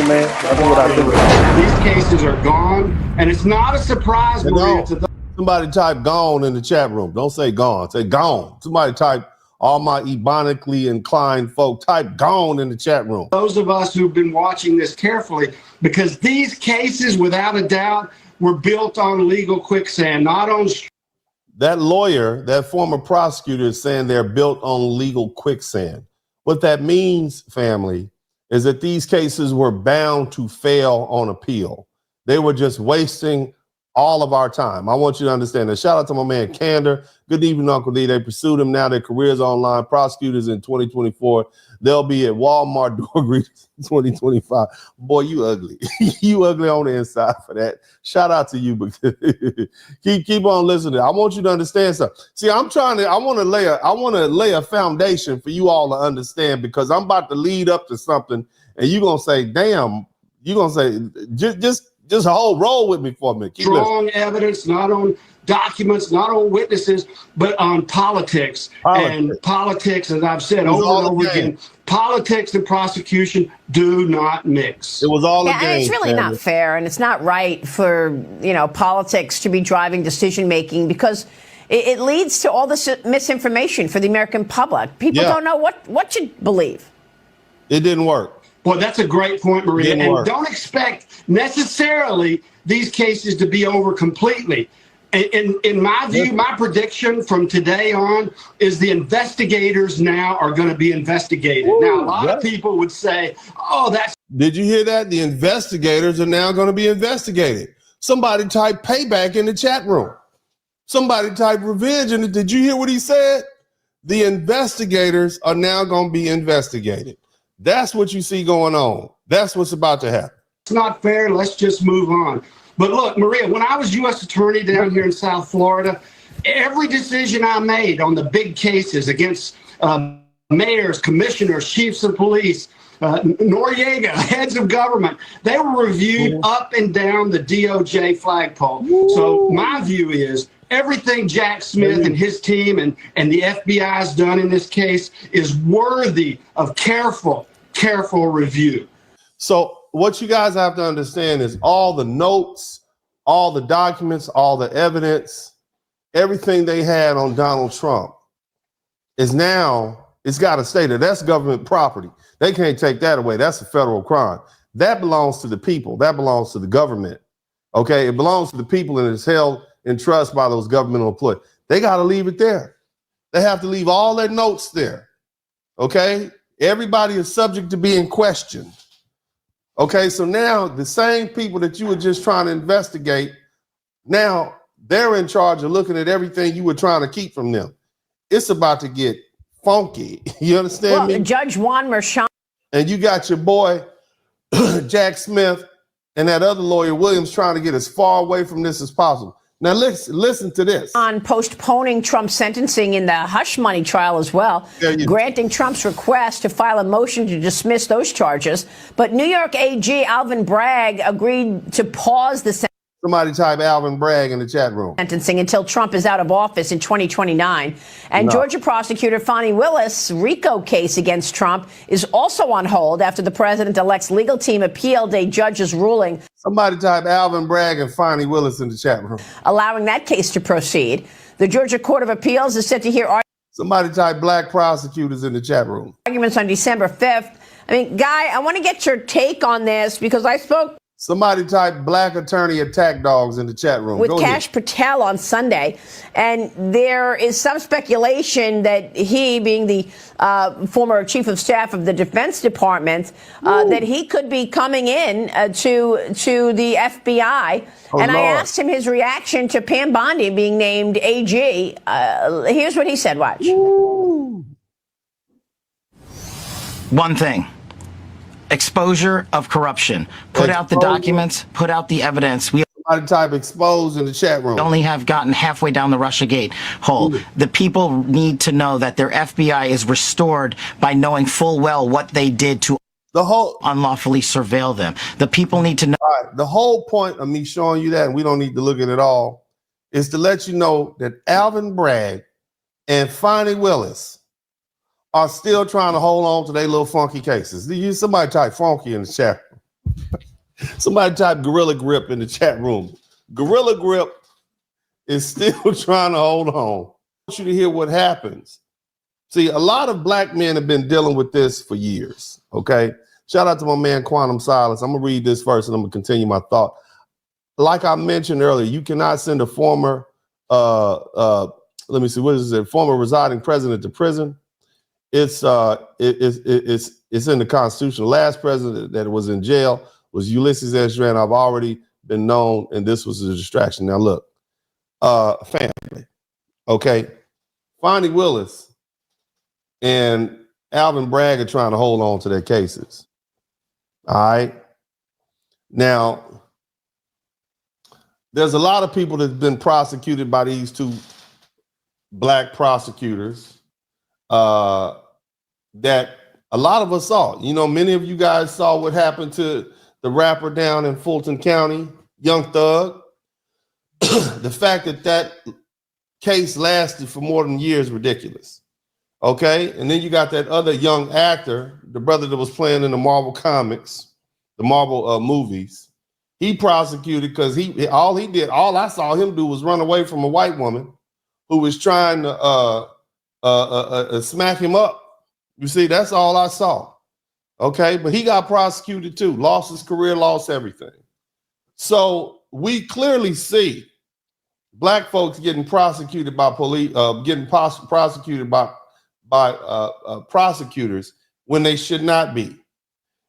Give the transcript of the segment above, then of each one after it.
man. I do what I do. These cases are gone, and it's not a surprise, Maria, to those. Somebody type gone in the chat room. Don't say gone. Say gone. Somebody type, all my ebonically inclined folk, type gone in the chat room. Those of us who've been watching this carefully, because these cases, without a doubt, were built on legal quicksand, not on. That lawyer, that former prosecutor, is saying they're built on legal quicksand. What that means, family, is that these cases were bound to fail on appeal. They were just wasting all of our time. I want you to understand that. Shout out to my man Candor. Good evening, Uncle D. They pursued him. Now their careers online. Prosecutors in 2024. They'll be at Walmart door greeters in 2025. Boy, you ugly. You ugly on the inside for that. Shout out to you. keep on listening. I want you to understand something. See, I want to lay a foundation for you all to understand, because I'm about to lead up to something and you're going to say, damn, you're going to say, just roll with me for a minute. Strong evidence, not on documents, not on witnesses, but on politics. And politics, as I've said over and over again, politics and prosecution do not mix. It was all a game. And it's really not fair, and it's not right for, politics to be driving decision making, because it leads to all this misinformation for the American public. People don't know what to believe. It didn't work. Well, that's a great point, Maria. And don't expect necessarily these cases to be over completely. In my view, my prediction from today on is the investigators now are going to be investigated. Now, a lot of people would say, oh, that's. Did you hear that? The investigators are now going to be investigated. Somebody type payback in the chat room. Somebody type revenge in it. Did you hear what he said? The investigators are now going to be investigated. That's what you see going on. That's what's about to happen. It's not fair. Let's just move on. But look, Maria, when I was U.S. attorney down here in South Florida, every decision I made on the big cases against mayors, commissioners, chiefs of police, Noriega, heads of government, they were reviewed up and down the DOJ flagpole. So my view is everything Jack Smith and his team and the FBI has done in this case is worthy of careful review. So what you guys have to understand is all the notes, all the documents, all the evidence, everything they had on Donald Trump is now, it's got to stay there. That's government property. They can't take that away. That's a federal crime. That belongs to the people. That belongs to the government. Okay, it belongs to the people, and it's held in trust by those governmental employees. They got to leave it there. They have to leave all their notes there. Okay, everybody is subject to being questioned. Okay, so now the same people that you were just trying to investigate, now they're in charge of looking at everything you were trying to keep from them. It's about to get funky. You understand me? Judge Juan Merchan. And you got your boy, Jack Smith, and that other lawyer, Williams, trying to get as far away from this as possible. Now, listen to this. On postponing Trump's sentencing in the hush money trial as well, granting Trump's request to file a motion to dismiss those charges. But New York AG Alvin Bragg agreed to pause the sentencing. Somebody type Alvin Bragg in the chat room. Sentencing until Trump is out of office in 2029. And Georgia prosecutor Fani Willis' RICO case against Trump is also on hold after the president-elect's legal team appealed a judge's ruling. Somebody type Alvin Bragg and Fani Willis in the chat room. Allowing that case to proceed. The Georgia Court of Appeals is set to hear somebody type black prosecutors in the chat room. Arguments on December 5th. I mean, Guy, I want to get your take on this because I spoke. Somebody type black attorney attack dogs in the chat room. With Kash Patel on Sunday. And there is some speculation that he, being the former chief of staff of the Defense Department, that he could be coming in to the FBI. I asked him his reaction to Pam Bondi being named AG. Here's what he said. Watch. One thing. Exposure of corruption. Put out the documents, put out the evidence. We type expose in the chat room. only have gotten halfway down the Russiagate hole. The people need to know that their FBI is restored by knowing full well what they did to unlawfully surveil them. The people need to know. The whole point of me showing you that, and we don't need to look at it all, is to let you know that Alvin Bragg and Fani Willis are still trying to hold on to their little funky cases. Somebody type funky in the chat. Somebody type Gorilla Grip in the chat room. Gorilla Grip is still trying to hold on. I want you to hear what happens. See, a lot of black men have been dealing with this for years, okay? Shout out to my man, Quantum Silence. I'm going to read this first and I'm going to continue my thought. Like I mentioned earlier, you cannot send a former, let me see, what is it? Former residing president to prison. It's in the Constitution. The last president that was in jail was Ulysses S. Grant. I've already been known, and this was a distraction. Now look, family, okay? Fonnie Willis and Alvin Bragg are trying to hold on to their cases. All right. Now, there's a lot of people that have been prosecuted by these two black prosecutors that a lot of us saw. You know, many of you guys saw what happened to the rapper down in Fulton County, Young Thug. The fact that that case lasted for more than a year is ridiculous. Okay, and then you got that other young actor, the brother that was playing in the Marvel comics, the Marvel movies. He prosecuted because all I saw him do was run away from a white woman who was trying to smack him up. You see, that's all I saw. Okay, but he got prosecuted too, lost his career, lost everything. So we clearly see black folks getting prosecuted by police, prosecuted by prosecutors when they should not be.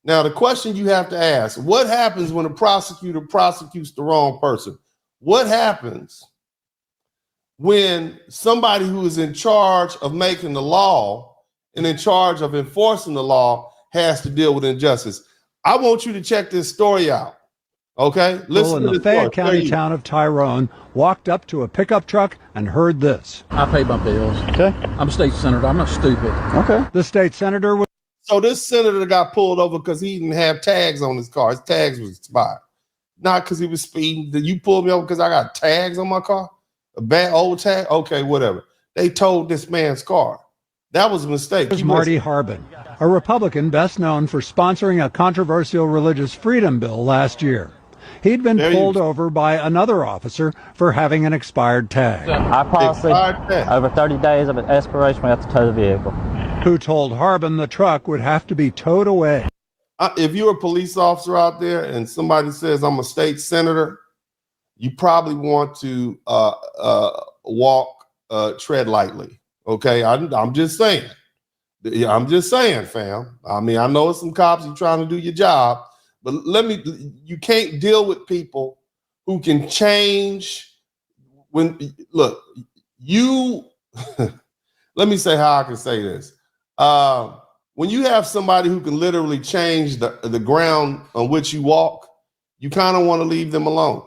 Now, the question you have to ask, what happens when a prosecutor prosecutes the wrong person? What happens when somebody who is in charge of making the law and in charge of enforcing the law has to deal with injustice? I want you to check this story out. Okay, listen to in the Fayette County town of Tyrone walked up to a pickup truck and heard this. I pay my bills. Okay. I'm a state senator. I'm not stupid. Okay. The state senator was. So this senator got pulled over because he didn't have tags on his car. His tags was expired. Not because he was speeding. Did you pull me over because I got tags on my car? A bad old tag? Okay, whatever. They towed this man's car. That was a mistake. Was Marty Harbin, a Republican best known for sponsoring a controversial religious freedom bill last year. He'd been pulled over by another officer for having an expired tag. Our policy, over 30 days of expiration, we have to tow the vehicle. Who told Harbin the truck would have to be towed away. If you're a police officer out there and somebody says, I'm a state senator, you probably want to tread lightly. Okay, I'm just saying. I'm just saying, fam. I mean, I know it's some cops, you're trying to do your job, but you can't deal with people who can change when, look, let me say how I can say this. When you have somebody who can literally change the ground on which you walk, you kind of want to leave them alone.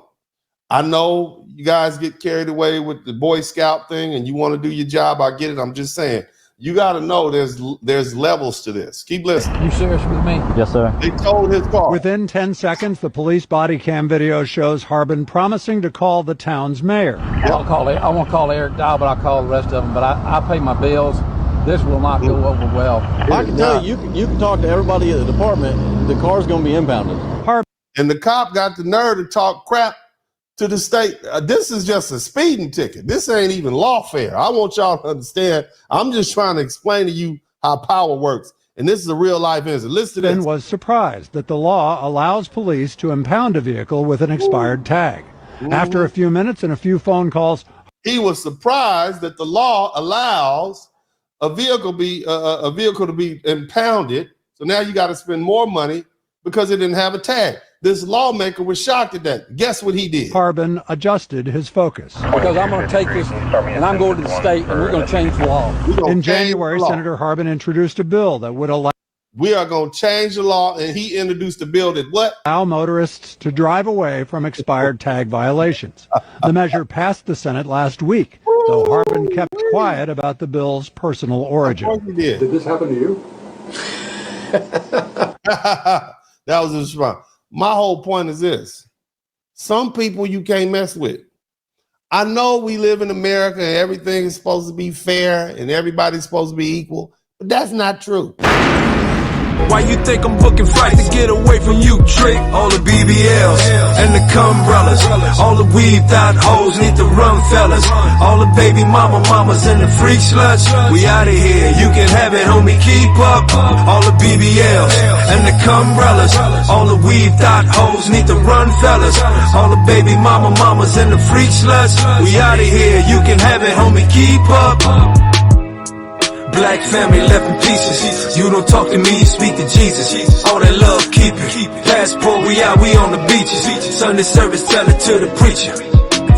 I know you guys get carried away with the Boy Scout thing and you want to do your job. I get it. I'm just saying, you got to know there's levels to this. Keep listening. You serious with me? Yes, sir. They towed his car. Within 10 seconds, the police body cam video shows Harbin promising to call the town's mayor. I won't call Eric Dow, but I'll call the rest of them. But I pay my bills. This will not go over well. I can tell you can talk to everybody at the department. The car's going to be impounded. And the cop got the nerve to talk crap to the state. This is just a speeding ticket. This ain't even lawfare. I want y'all to understand. I'm just trying to explain to you how power works. And this is a real life incident. Listen to this. Was surprised that the law allows police to impound a vehicle with an expired tag. After a few minutes and a few phone calls, he was surprised that the law allows a vehicle to be impounded. So now you got to spend more money because it didn't have a tag. This lawmaker was shocked at that. Guess what he did? Harbin adjusted his focus. Because I'm going to take this and I'm going to the state and we're going to change the law. In January, Senator Harbin introduced a bill that would allow. We are going to change the law, and he introduced a bill that allow motorists to drive away from expired tag violations. The measure passed the Senate last week, though Harbin kept quiet about the bill's personal origin. Of course he did. Did this happen to you? That was his response. My whole point is this. Some people you can't mess with. I know we live in America and everything is supposed to be fair and everybody's supposed to be equal, but that's not true. Why you think I'm booking flights to get away from you, trick? All the BBLs and the cumbrellas, all the weaved out hoes need to run, fellas. All the baby mamas and the freak sluts, we outta here, you can have it, homie, keep up. All the BBLs and the cumbrellas, all the weaved out hoes need to run, fellas. All the baby mamas and the freak sluts, we outta here, you can have it, homie, keep up. Black family left in pieces. You don't talk to me, you speak to Jesus. All that love, keep it. Passport, we out, we on the beaches. Sunday service, tell it to the preacher.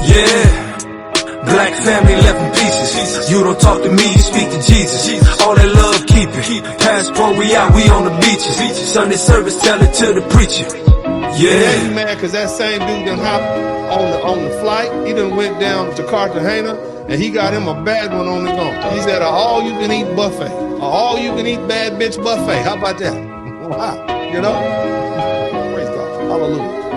Yeah. Black family left in pieces. You don't talk to me, you speak to Jesus. All that love, keep it. Passport, we out, we on the beaches. Sunday service, tell it to the preacher. Yeah. He mad because that same dude done hopped on the flight. He done went down to Cartagena and he got him a bad one on his own. He said, all-you-can-eat buffet. All-you-can-eat bad bitch buffet. How about that? Wow. You know? Praise God. Hallelujah.